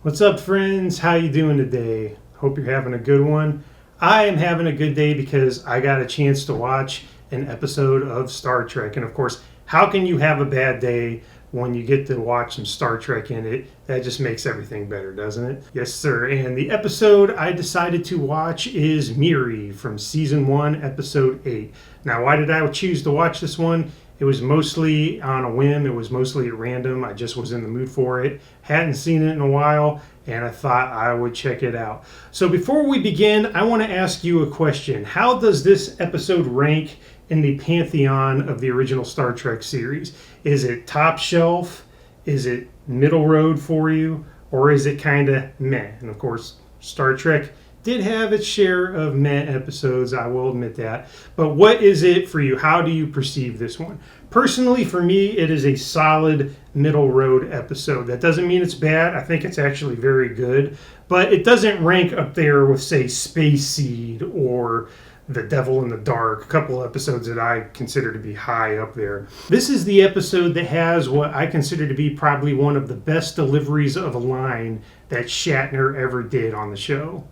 What's up, friends? How you doing today? Hope you're having a good one. I am having a good day because I got a chance to watch an episode of Star Trek. And of course, how can you have a bad day when you get to watch some Star Trek in it? That just makes everything better, doesn't it? Yes, sir. And the episode I decided to watch is Miri from Season 1, Episode 8. Now, why did I choose to watch this one? It was mostly on a whim. It was mostly at random. I just was in the mood for it. Hadn't seen it in a while, and I thought I would check it out. So before we begin, I want to ask you a question. How does this episode rank in the pantheon of the original Star Trek series? Is it top shelf? Is it middle road for you? Or is it kind of meh? And of course, Star Trek did have its share of meh episodes, I will admit that. But what is it for you? How do you perceive this one? Personally, for me, it is a solid middle road episode. That doesn't mean it's bad. I think it's actually very good. But it doesn't rank up there with, say, Space Seed or The Devil in the Dark, a couple episodes that I consider to be high up there. This is the episode that has what I consider to be probably one of the best deliveries of a line that Shatner ever did on the show.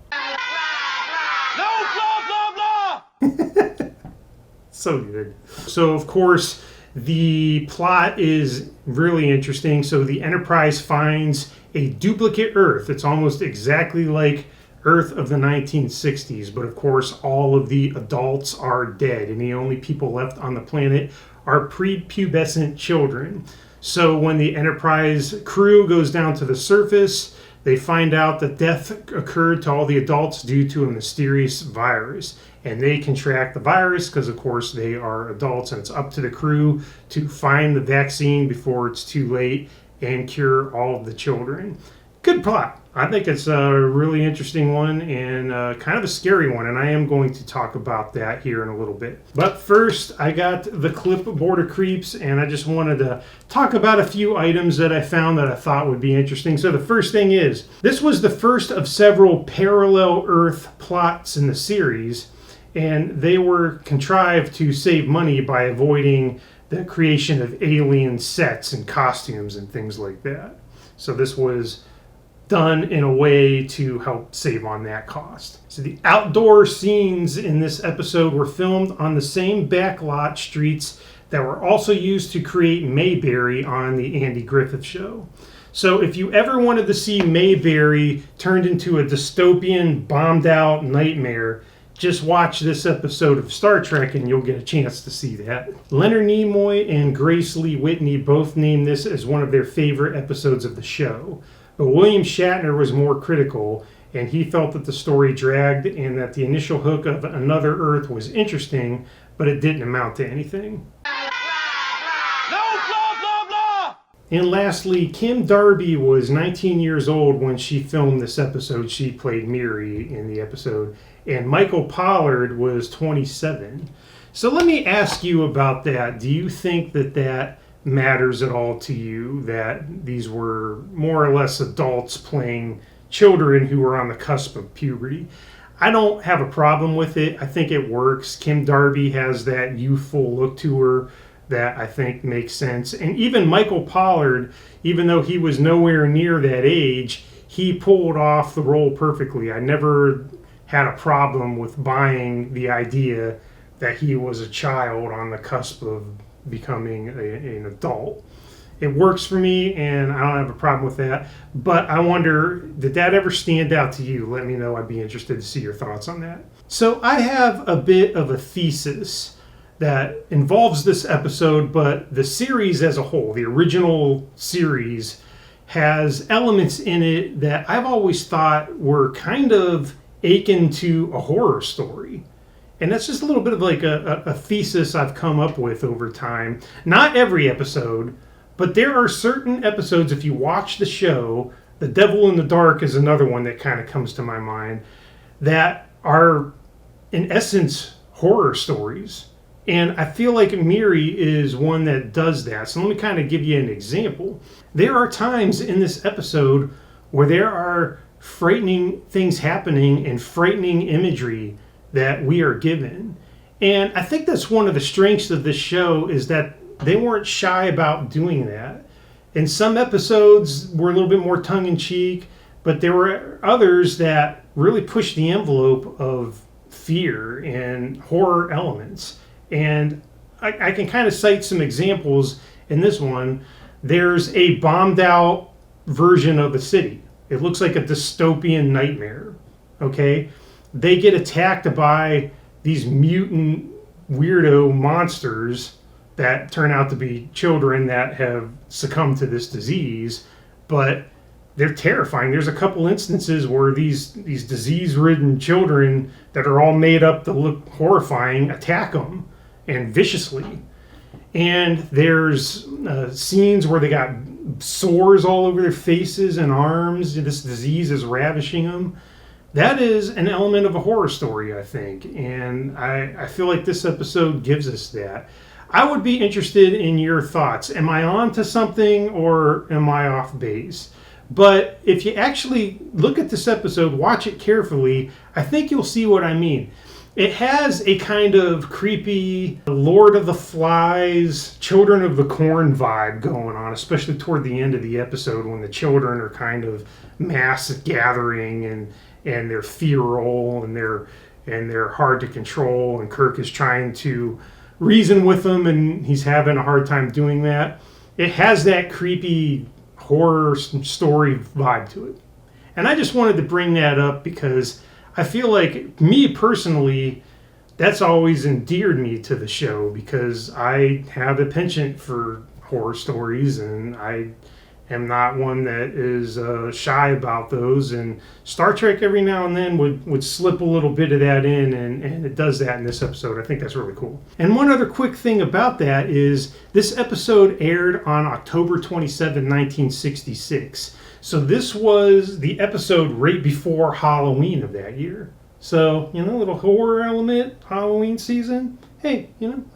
So good. So, of course, the plot is really interesting. So the Enterprise finds a duplicate Earth. It's almost exactly like Earth of the 1960s, but of course all of the adults are dead, and the only people left on the planet are prepubescent children. So when the Enterprise crew goes down to the surface, they find out that death occurred to all the adults due to a mysterious virus. And they contract the virus because, of course, they are adults, and it's up to the crew to find the vaccine before it's too late and cure all of the children. Good plot. I think it's a really interesting one and kind of a scary one, and I am going to talk about that here in a little bit. But first, I got the clip Border Creeps, and I just wanted to talk about a few items that I found that I thought would be interesting. So the first thing is, this was the first of several parallel Earth plots in the series, and they were contrived to save money by avoiding the creation of alien sets and costumes and things like that. So this was done in a way to help save on that cost. So the outdoor scenes in this episode were filmed on the same backlot streets that were also used to create Mayberry on the Andy Griffith Show. So if you ever wanted to see Mayberry turned into a dystopian, bombed-out nightmare, just watch this episode of Star Trek and you'll get a chance to see that. Leonard Nimoy and Grace Lee Whitney both named this as one of their favorite episodes of the show. But William Shatner was more critical, and he felt that the story dragged and that the initial hook of Another Earth was interesting, but it didn't amount to anything. No, blah, blah, blah! And lastly, Kim Darby was 19 years old when she filmed this episode. She played Miri in the episode. And Michael Pollard was 27. So let me ask you about that. Do you think that matters at all to you, that these were more or less adults playing children who were on the cusp of puberty? I don't have a problem with it. I think it works. Kim Darby has that youthful look to her that I think makes sense. And even Michael Pollard, even though he was nowhere near that age, he pulled off the role perfectly. I never had a problem with buying the idea that he was a child on the cusp of becoming an adult. It works for me, and I don't have a problem with that. But I wonder, did that ever stand out to you? Let me know. I'd be interested to see your thoughts on that. So I have a bit of a thesis that involves this episode, but the series as a whole, the original series, has elements in it that I've always thought were kind of akin to a horror story. And that's just a little bit of like a thesis I've come up with over time. Not every episode, but there are certain episodes, if you watch the show, The Devil in the Dark is another one that kind of comes to my mind, that are, in essence, horror stories. And I feel like Miri is one that does that. So let me kind of give you an example. There are times in this episode where there are frightening things happening and frightening imagery that we are given. And I think that's one of the strengths of this show, is that they weren't shy about doing that. And some episodes were a little bit more tongue-in-cheek, But there were others that really pushed the envelope of fear and horror elements. And I can kind of cite some examples in this one. There's a bombed out version of a city. It looks like a dystopian nightmare. Okay? They get attacked by these mutant weirdo monsters that turn out to be children that have succumbed to this disease, but they're terrifying. There's a couple instances where these disease-ridden children that are all made up to look horrifying attack them, and viciously. And there's scenes where they got sores all over their faces and arms. This disease is ravishing them. That is an element of a horror story, I think. And I feel like this episode gives us that. I would be interested in your thoughts. Am I on to something or am I off base? But if you actually look at this episode, watch it carefully, I think you'll see what I mean. It has a kind of creepy Lord of the Flies, Children of the Corn vibe going on, especially toward the end of the episode when the children are kind of mass gathering and they're feral and they're hard to control, and Kirk is trying to reason with them and he's having a hard time doing that. It has that creepy horror story vibe to it. And I just wanted to bring that up because I feel like, me personally, that's always endeared me to the show because I have a penchant for horror stories and I am not one that is shy about those. And Star Trek every now and then would slip a little bit of that in, and it does that in this episode. I think that's really cool. And one other quick thing about that is this episode aired on October 27, 1966. So this was the episode right before Halloween of that year. So, a little horror element, Halloween season. Hey,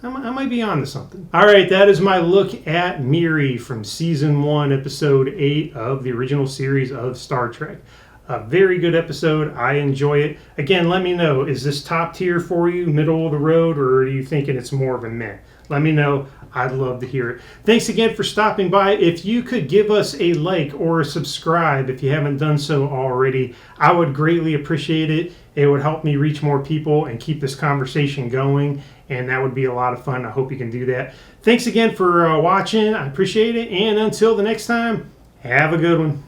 I might be on to something. All right, that is my look at Miri from Season 1, Episode 8 of the original series of Star Trek. A very good episode. I enjoy it. Again, let me know. Is this top tier for you, middle of the road, or are you thinking it's more of a meh? Let me know. I'd love to hear it. Thanks again for stopping by. If you could give us a like or a subscribe if you haven't done so already, I would greatly appreciate it. It would help me reach more people and keep this conversation going, and that would be a lot of fun. I hope you can do that. Thanks again for watching. I appreciate it, and until the next time, have a good one.